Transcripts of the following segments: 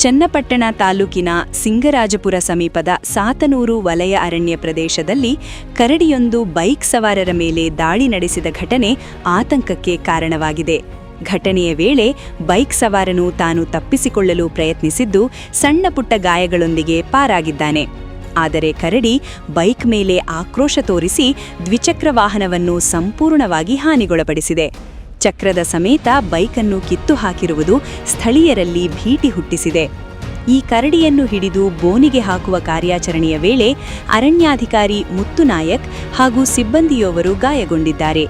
ಚನ್ನಪಟ್ಟಣ ತಾಲೂಕಿನ ಸಿಂಗರಾಜಪುರ ಸಮೀಪದ ಸಾತನೂರು ವಲಯ ಅರಣ್ಯ ಪ್ರದೇಶದಲ್ಲಿ ಕರಡಿಯೊಂದು ಬೈಕ್ ಸವಾರರ ಮೇಲೆ ದಾಳಿ ನಡೆಸಿದ ಘಟನೆ ಆತಂಕಕ್ಕೆ ಕಾರಣವಾಗಿದೆ. ಘಟನೆಯ ವೇಳೆ ಬೈಕ್ ಸವಾರನು ತಾನು ತಪ್ಪಿಸಿಕೊಳ್ಳಲು ಪ್ರಯತ್ನಿಸಿದ್ದು ಸಣ್ಣಪುಟ್ಟ ಗಾಯಗಳೊಂದಿಗೆ ಪಾರಾಗಿದ್ದಾನೆ. ಆದರೆ ಕರಡಿ ಬೈಕ್ ಮೇಲೆ ಆಕ್ರೋಶ ತೋರಿಸಿ ದ್ವಿಚಕ್ರ ವಾಹನವನ್ನು ಸಂಪೂರ್ಣವಾಗಿ ಹಾನಿಗೊಳಪಡಿಸಿದೆ. ಚಕ್ರದ ಸಮೇತ ಬೈಕನ್ನು ಕಿತ್ತು ಹಾಕಿರುವುದು ಸ್ಥಳೀಯರಲ್ಲಿ ಭೀತಿ ಹುಟ್ಟಿಸಿದೆ. ಈ ಕರಡಿಯನ್ನು ಹಿಡಿದು ಬೋನಿಗೆ ಹಾಕುವ ಕಾರ್ಯಾಚರಣೆಯ ವೇಳೆ ಅರಣ್ಯಾಧಿಕಾರಿ ಮುತ್ತುನಾಯಕ್ ಹಾಗೂ ಸಿಬ್ಬಂದಿಯೊಬ್ಬರು ಗಾಯಗೊಂಡಿದ್ದಾರೆ.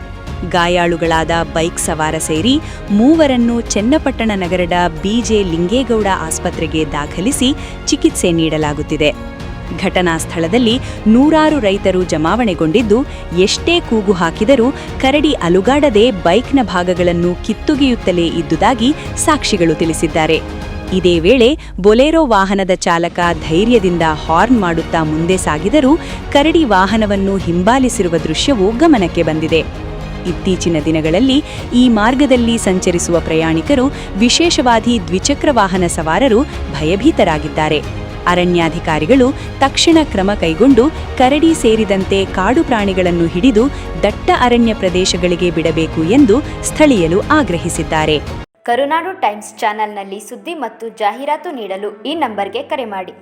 ಗಾಯಾಳುಗಳಾದ ಬೈಕ್ ಸವಾರ ಸೇರಿ ಮೂವರನ್ನು ಚನ್ನಪಟ್ಟಣ ನಗರದ ಬಿಜೆ ಲಿಂಗೇಗೌಡ ಆಸ್ಪತ್ರೆಗೆ ದಾಖಲಿಸಿ ಚಿಕಿತ್ಸೆ ನೀಡಲಾಗುತ್ತಿದೆ. ಘಟನಾ ಸ್ಥಳದಲ್ಲಿ ನೂರಾರು ರೈತರು ಜಮಾವಣೆಗೊಂಡಿದ್ದು, ಎಷ್ಟೇ ಕೂಗು ಹಾಕಿದರೂ ಕರಡಿ ಅಲುಗಾಡದೆ ಬೈಕ್ನ ಭಾಗಗಳನ್ನು ಕಿತ್ತೊಗೆಯುತ್ತಲೇ ಇದ್ದುದಾಗಿ ಸಾಕ್ಷಿಗಳು ತಿಳಿಸಿದ್ದಾರೆ. ಇದೇ ವೇಳೆ ಬೊಲೆರೋ ವಾಹನದ ಚಾಲಕ ಧೈರ್ಯದಿಂದ ಹಾರ್ನ್ ಮಾಡುತ್ತಾ ಮುಂದೆ ಸಾಗಿದರೂ ಕರಡಿ ವಾಹನವನ್ನು ಹಿಂಬಾಲಿಸಿರುವ ದೃಶ್ಯವು ಗಮನಕ್ಕೆ ಬಂದಿದೆ. ಇತ್ತೀಚಿನ ದಿನಗಳಲ್ಲಿ ಈ ಮಾರ್ಗದಲ್ಲಿ ಸಂಚರಿಸುವ ಪ್ರಯಾಣಿಕರು, ವಿಶೇಷವಾಗಿ ದ್ವಿಚಕ್ರ ವಾಹನ ಸವಾರರು ಭಯಭೀತರಾಗಿದ್ದಾರೆ. ಅರಣ್ಯಾಧಿಕಾರಿಗಳು ತಕ್ಷಣ ಕ್ರಮ ಕೈಗೊಂಡು ಕರಡಿ ಸೇರಿದಂತೆ ಕಾಡು ಪ್ರಾಣಿಗಳನ್ನು ಹಿಡಿದು ದಟ್ಟ ಅರಣ್ಯ ಪ್ರದೇಶಗಳಿಗೆ ಬಿಡಬೇಕು ಎಂದು ಸ್ಥಳೀಯರು ಆಗ್ರಹಿಸಿದ್ದಾರೆ. ಕರುನಾಡು ಟೈಮ್ಸ್ ಚಾನೆಲ್ನಲ್ಲಿ ಸುದ್ದಿ ಮತ್ತು ಜಾಹೀರಾತು ನೀಡಲು ಈ ನಂಬರ್ಗೆ ಕರೆ ಮಾಡಿ.